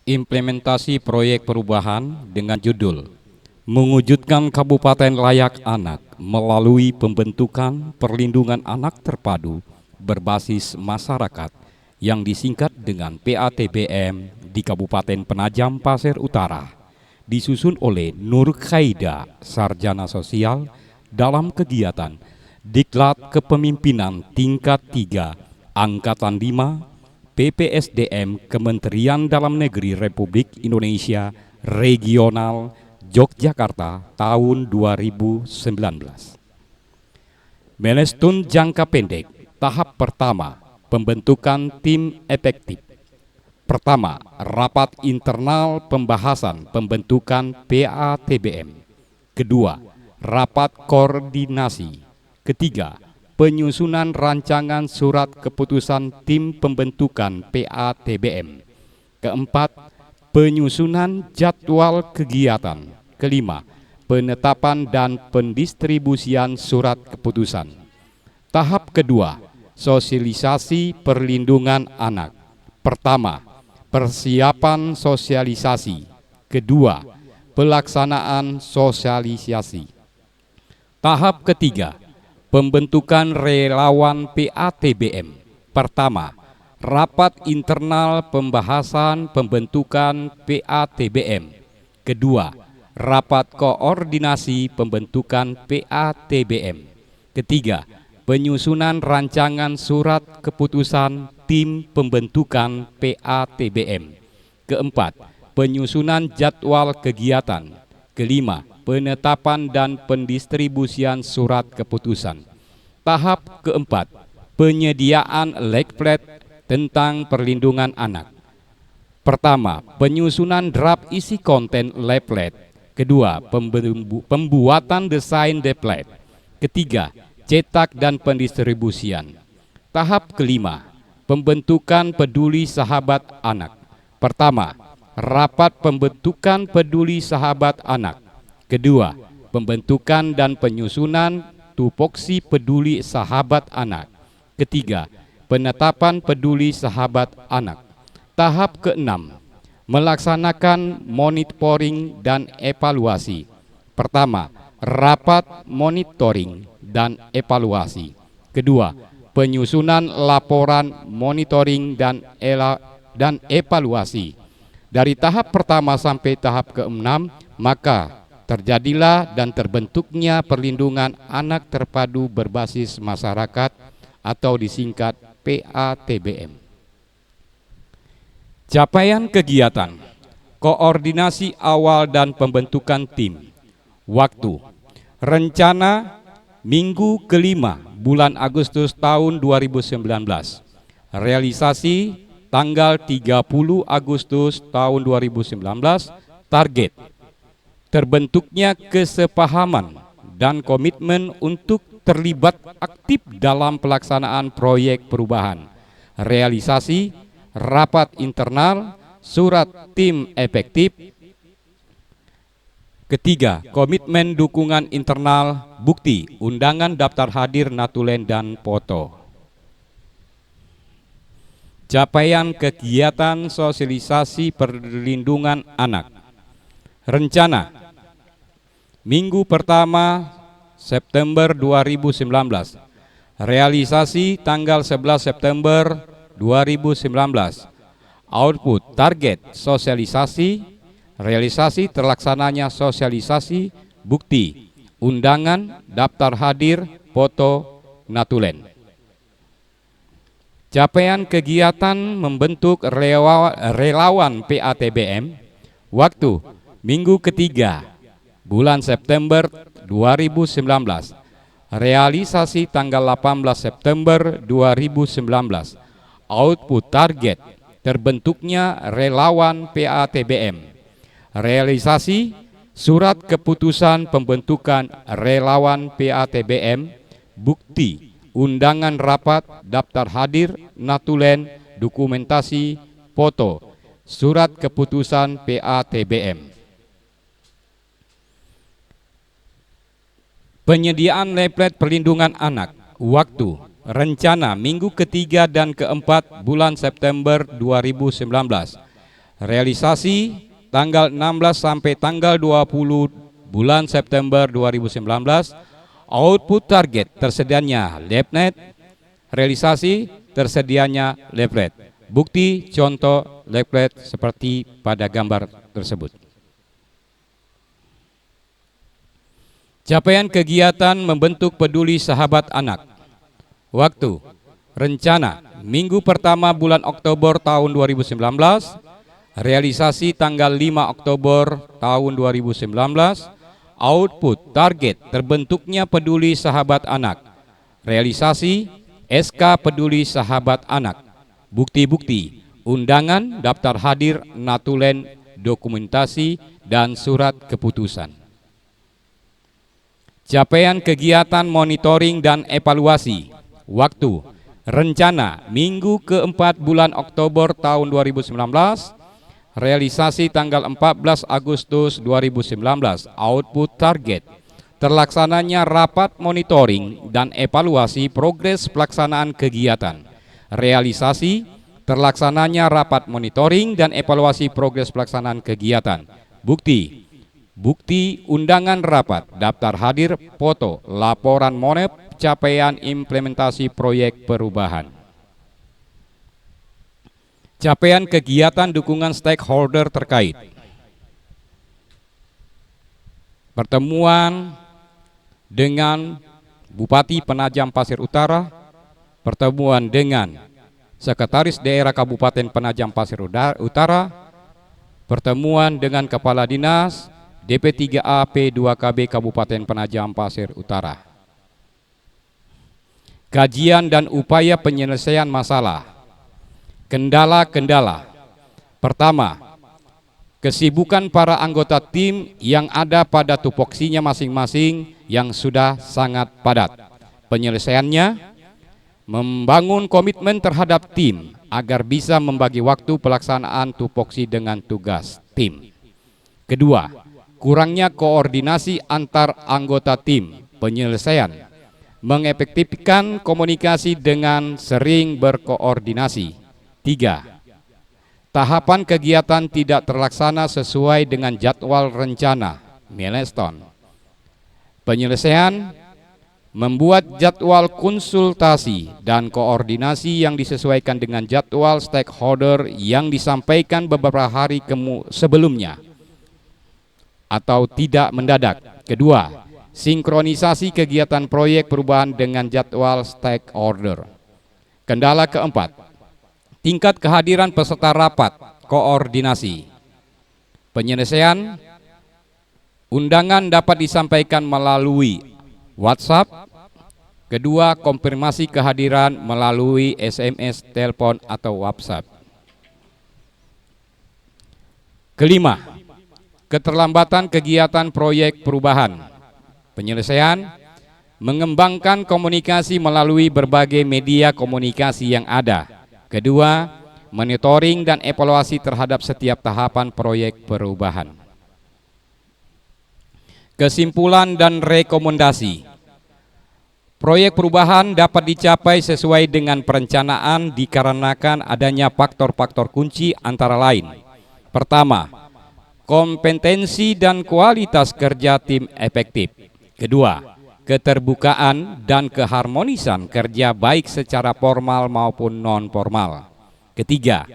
Implementasi proyek perubahan dengan judul Mewujudkan Kabupaten Layak Anak melalui pembentukan perlindungan anak terpadu berbasis masyarakat yang disingkat dengan PATBM di Kabupaten Penajam Pasir Utara, disusun oleh Nur Khaida, Sarjana Sosial, dalam kegiatan Diklat Kepemimpinan Tingkat 3 Angkatan 5 PPSDM Kementerian Dalam Negeri Republik Indonesia Regional Yogyakarta tahun 2019. Milestone jangka pendek tahap pertama, pembentukan tim efektif. Pertama, rapat internal pembahasan pembentukan PATBM. Kedua, rapat koordinasi. Ketiga, penyusunan rancangan surat keputusan tim pembentukan PATBM. Keempat, penyusunan jadwal kegiatan. Kelima, penetapan dan pendistribusian surat keputusan. Tahap kedua, sosialisasi perlindungan anak. Pertama, persiapan sosialisasi. Kedua, pelaksanaan sosialisasi. Tahap ketiga, pembentukan relawan PATBM. Pertama, rapat internal pembahasan pembentukan PATBM. Kedua, rapat koordinasi pembentukan PATBM. Ketiga, penyusunan rancangan surat keputusan tim pembentukan PATBM. Keempat, penyusunan jadwal kegiatan. Kelima, penetapan dan pendistribusian surat keputusan. Tahap keempat, penyediaan leaflet tentang perlindungan anak. Pertama, penyusunan draft isi konten leaflet. Kedua, pembuatan desain leaflet. Ketiga, cetak dan pendistribusian. Tahap kelima, pembentukan peduli sahabat anak. Pertama, rapat pembentukan peduli sahabat anak. Kedua, pembentukan dan penyusunan tupoksi peduli sahabat anak. Ketiga, penetapan peduli sahabat anak. Tahap keenam, melaksanakan monitoring dan evaluasi. Pertama, rapat monitoring dan evaluasi. Kedua, penyusunan laporan monitoring dan evaluasi. Dari tahap pertama sampai tahap keenam, maka terjadilah dan terbentuknya perlindungan anak terpadu berbasis masyarakat atau disingkat PATBM. Capaian kegiatan, koordinasi awal dan pembentukan tim. Waktu, rencana minggu kelima bulan Agustus tahun 2019. Realisasi tanggal 30 Agustus tahun 2019. Target, terbentuknya kesepahaman dan komitmen untuk terlibat aktif dalam pelaksanaan proyek perubahan. Realisasi rapat internal, surat tim efektif. Ketiga, komitmen dukungan internal, bukti, undangan daftar hadir Natulen dan foto. Capaian kegiatan sosialisasi perlindungan anak. Rencana, minggu pertama September 2019. Realisasi tanggal 11 September 2019. Output target sosialisasi, realisasi terlaksananya sosialisasi, bukti, undangan, daftar hadir, foto, Natulen. Capaian kegiatan membentuk relawan PATBM. Waktu, minggu ketiga, bulan September 2019. Realisasi tanggal 18 September 2019. Output target, terbentuknya relawan PATBM. Realisasi, surat keputusan pembentukan relawan PATBM, bukti, undangan rapat, daftar hadir, Natulen, dokumentasi, foto, surat keputusan PATBM. Penyediaan leaflet perlindungan anak. Waktu, rencana minggu ketiga dan keempat bulan September 2019. Realisasi tanggal 16 sampai tanggal 20 bulan September 2019. Output target tersedianya LabNet. Realisasi tersedianya Lablet. Bukti contoh Lablet seperti pada gambar tersebut. Capaian kegiatan membentuk peduli sahabat anak. Waktu, rencana, minggu pertama bulan Oktober tahun 2019, realisasi tanggal 5 Oktober tahun 2019, output, target, terbentuknya peduli sahabat anak, realisasi, SK peduli sahabat anak, bukti-bukti, undangan, daftar hadir, natulen, dokumentasi, dan surat keputusan. Capaian kegiatan monitoring dan evaluasi. Waktu, rencana minggu keempat bulan Oktober tahun 2019, realisasi tanggal 14 Agustus 2019, output target, terlaksananya rapat monitoring dan evaluasi progres pelaksanaan kegiatan, realisasi, terlaksananya rapat monitoring dan evaluasi progres pelaksanaan kegiatan, bukti, bukti undangan rapat, daftar hadir, foto, laporan monep, capaian implementasi proyek perubahan. Capaian kegiatan dukungan stakeholder terkait. Pertemuan dengan Bupati Penajam Pasir Utara, pertemuan dengan Sekretaris Daerah Kabupaten Penajam Pasir Utara, pertemuan dengan Kepala Dinas DP3A P2KB Kabupaten Penajam Pasir Utara. Kajian dan upaya penyelesaian masalah. Kendala-kendala. Pertama, kesibukan para anggota tim yang ada pada tupoksinya masing-masing yang sudah sangat padat. Penyelesaiannya, membangun komitmen terhadap tim agar bisa membagi waktu pelaksanaan tupoksi dengan tugas tim. Kedua, kurangnya koordinasi antar anggota tim. Penyelesaian, mengefektifkan komunikasi dengan sering berkoordinasi. 3. Tahapan kegiatan tidak terlaksana sesuai dengan jadwal rencana, milestone. Penyelesaian, membuat jadwal konsultasi dan koordinasi yang disesuaikan dengan jadwal stakeholder yang disampaikan beberapa hari sebelumnya atau tidak mendadak. Kedua, sinkronisasi kegiatan proyek perubahan dengan jadwal stakeholder. Kendala keempat, tingkat kehadiran peserta rapat koordinasi. Penyelesaian, undangan dapat disampaikan melalui WhatsApp. Kedua, konfirmasi kehadiran melalui SMS, telepon, atau WhatsApp. Kelima, keterlambatan kegiatan proyek perubahan. Penyelesaian, mengembangkan komunikasi melalui berbagai media komunikasi yang ada. Kedua, monitoring dan evaluasi terhadap setiap tahapan proyek perubahan. Kesimpulan dan rekomendasi. Proyek perubahan dapat dicapai sesuai dengan perencanaan dikarenakan adanya faktor-faktor kunci antara lain. Pertama, kompetensi dan kualitas kerja tim efektif. Kedua, keterbukaan dan keharmonisan kerja baik secara formal maupun non-formal. Ketiga,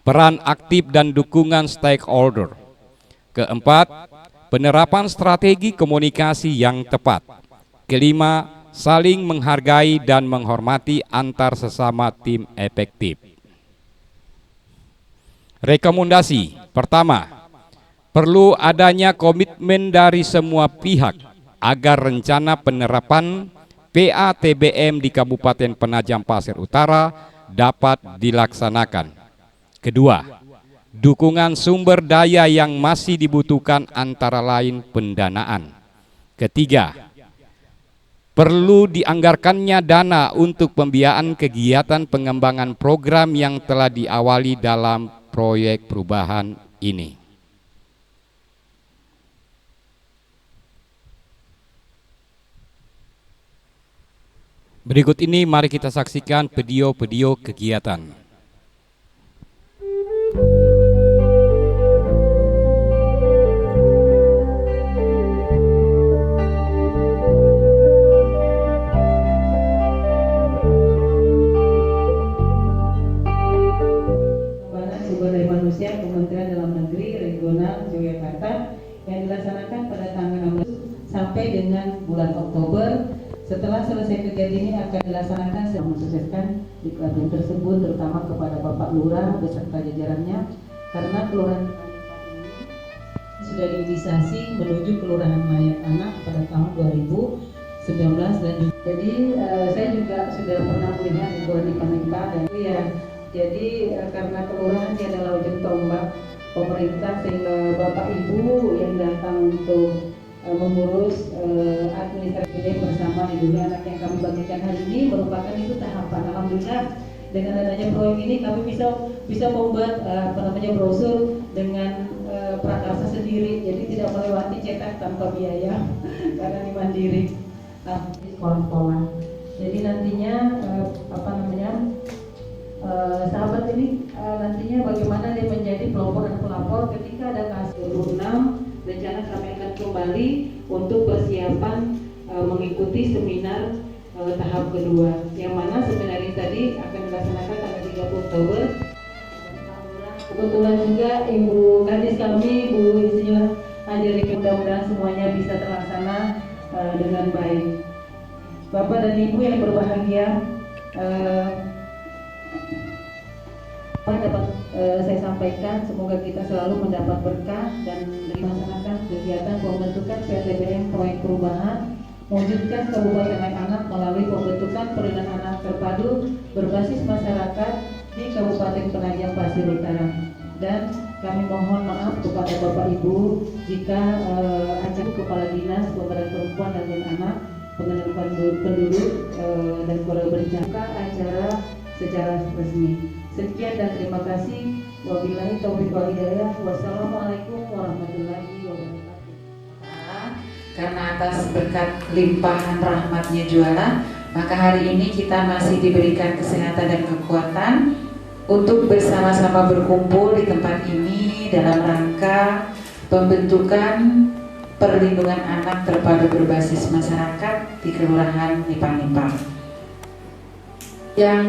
peran aktif dan dukungan stakeholder. Keempat, penerapan strategi komunikasi yang tepat. Kelima, saling menghargai dan menghormati antar sesama tim efektif. Rekomendasi. Pertama, perlu adanya komitmen dari semua pihak agar rencana penerapan PATBM di Kabupaten Penajam Pasir Utara dapat dilaksanakan. Kedua, dukungan sumber daya yang masih dibutuhkan antara lain pendanaan. Ketiga, perlu dianggarkannya dana untuk pembiayaan kegiatan pengembangan program yang telah diawali dalam proyek perubahan ini. Berikut ini mari kita saksikan video-video kegiatan. Masyarakat yang dilaksanakan pada tanggal 16 sampai dengan bulan Oktober. Setelah selesai kegiatan ini akan dilaksanakan mensukseskan diklat tersebut, terutama kepada Bapak Lurah beserta jajarannya, karena kelurahan sudah diinisiasi menuju kelurahan layak anak pada tahun 2019 dan jadi saya juga sudah pernah melihat di Kelurahan Nipah dan ya jadi karena kelurahan ini adalah ujung tombak pemerintah, sehingga Bapak Ibu yang datang untuk mengurus administrasi ini bersama di dunia anak yang kami bagikan hari ini merupakan itu tahapan. Alhamdulillah dengan adanya proyek ini kami bisa membuat brosur dengan prakarsa sendiri, jadi tidak melewati cetak tanpa biaya karena ini mandiri di sekolah-sekolah. Jadi nantinya sahabat ini nantinya bagaimana dia menjadi pelopor dan pelapor ketika ada kasus 26. Rencana kami akan kembali untuk persiapan mengikuti seminar tahap kedua, yang mana seminar ini tadi akan dilaksanakan tanggal 30 Oktober. Kebetulan juga Ibu Kadis kami, Bu Insinyur Anjeli, mudah-mudahan semuanya bisa terlaksana dengan baik. Bapak dan Ibu yang berbahagia, dapat saya sampaikan, semoga kita selalu mendapat berkah dan melaksanakan kegiatan pembentukan PTBM proyek perubahan mewujudkan Kabupaten Layak Anak melalui pembentukan perlindungan anak terpadu berbasis masyarakat di Kabupaten Penajam Pasir Utara. Dan kami mohon maaf kepada Bapak Ibu jika acara Kepala Dinas Pemberdayaan Perempuan dan Anak, Pengendalian Penduduk dan Keluarga Berencana acara secara resmi. Sekian dan terima kasih. Wabillahi taufiq wal hidayah. Wassalamualaikum warahmatullahi wabarakatuh. Karena atas berkat limpahan rahmatnya juara, maka hari ini kita masih diberikan kesehatan dan kekuatan untuk bersama-sama berkumpul di tempat ini dalam rangka pembentukan perlindungan anak terpadu berbasis masyarakat di Kelurahan Nipah-Nipah. Yang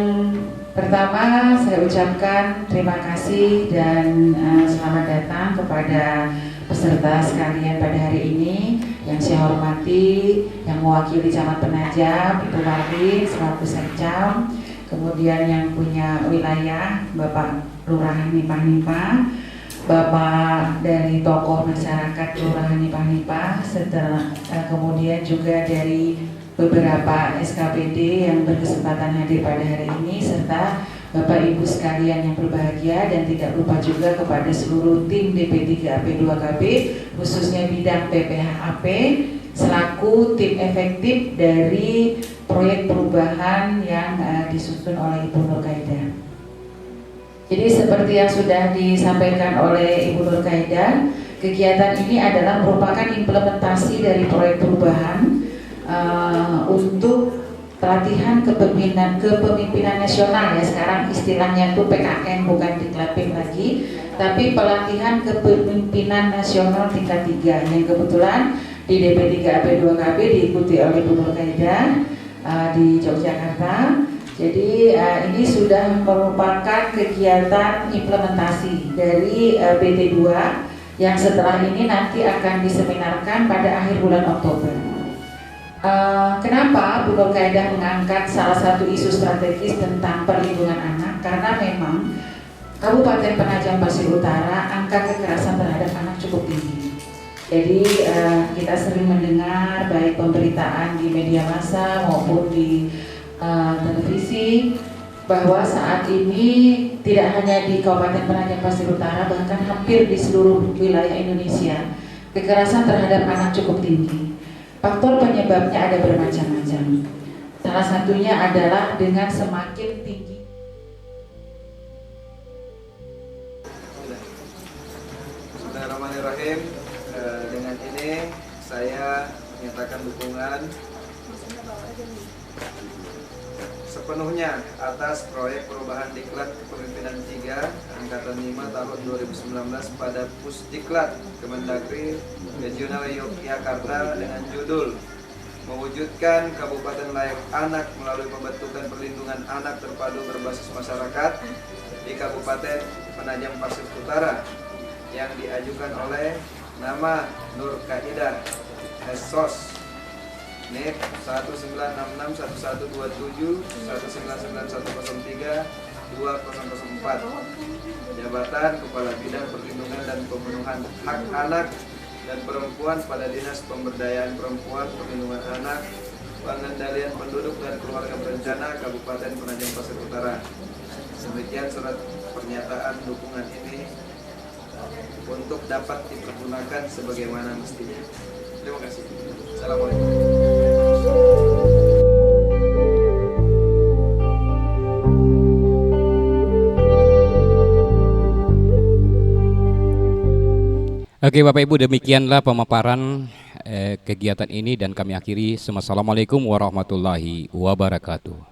pertama saya ucapkan terima kasih dan selamat datang kepada peserta sekalian pada hari ini. Yang saya hormati yang mewakili Camat Penajam, Ibu Marlin selaku Sekcam, kemudian yang punya wilayah Bapak Lurah Nipah-Nipah, Bapak dari tokoh masyarakat Kelurahan Nipah-Nipah, setelah kemudian juga dari beberapa SKPD yang berkesempatan hadir pada hari ini, serta Bapak Ibu sekalian yang berbahagia, dan tidak lupa juga kepada seluruh tim DP3AP 2KB khususnya bidang PPHAP selaku tim efektif dari proyek perubahan yang disusun oleh Ibu Nur Kaidah. Jadi seperti yang sudah disampaikan oleh Ibu Nur Kaidah, kegiatan ini adalah merupakan implementasi dari proyek perubahan untuk pelatihan kepemimpinan nasional, ya sekarang istilahnya itu PKN, bukan diklatip lagi, tapi pelatihan kepemimpinan nasional tingkat 3 yang kebetulan di DP3AP 2KB diikuti oleh Bu Nur Kaidah di Yogyakarta. Jadi ini sudah merupakan kegiatan implementasi dari BT2 yang setelah ini nanti akan diseminarkan pada akhir bulan Oktober. Kenapa Bu Nur Kaidah mengangkat salah satu isu strategis tentang perlindungan anak? Karena memang Kabupaten Penajam Pasir Utara angka kekerasan terhadap anak cukup tinggi. Jadi kita sering mendengar baik pemberitaan di media massa maupun di televisi bahwa saat ini tidak hanya di Kabupaten Penajam Pasir Utara, bahkan hampir di seluruh wilayah Indonesia kekerasan terhadap anak cukup tinggi. Faktor penyebabnya ada bermacam-macam. Salah satunya adalah dengan semakin tinggi. Bismillahirrahmanirrahim. Dengan ini saya menyatakan dukungan sepenuhnya atas proyek perubahan Diklat Kepemimpinan 3 Angkatan 5 tahun 2019 pada Pusdiklat Kemendagri Regional Yogyakarta dengan judul mewujudkan Kabupaten Layak Anak melalui pembentukan perlindungan anak terpadu berbasis masyarakat di Kabupaten Penajam Pasir Utara, yang diajukan oleh Nama Nur Kaidah, SOS NIP 19661127 199103 2004. Jabatan Kepala Bidang Perlindungan dan Pemenuhan Hak Anak dan Perempuan pada Dinas Pemberdayaan Perempuan, Perlindungan Anak, Pengendalian Penduduk dan Keluarga Berencana Kabupaten Penajam Pasir Utara. Demikian surat pernyataan dukungan ini untuk dapat dipergunakan sebagaimana mestinya. Terima kasih. Assalamualaikum. Oke Bapak Ibu, demikianlah pemaparan kegiatan ini dan kami akhiri. Assalamualaikum warahmatullahi wabarakatuh.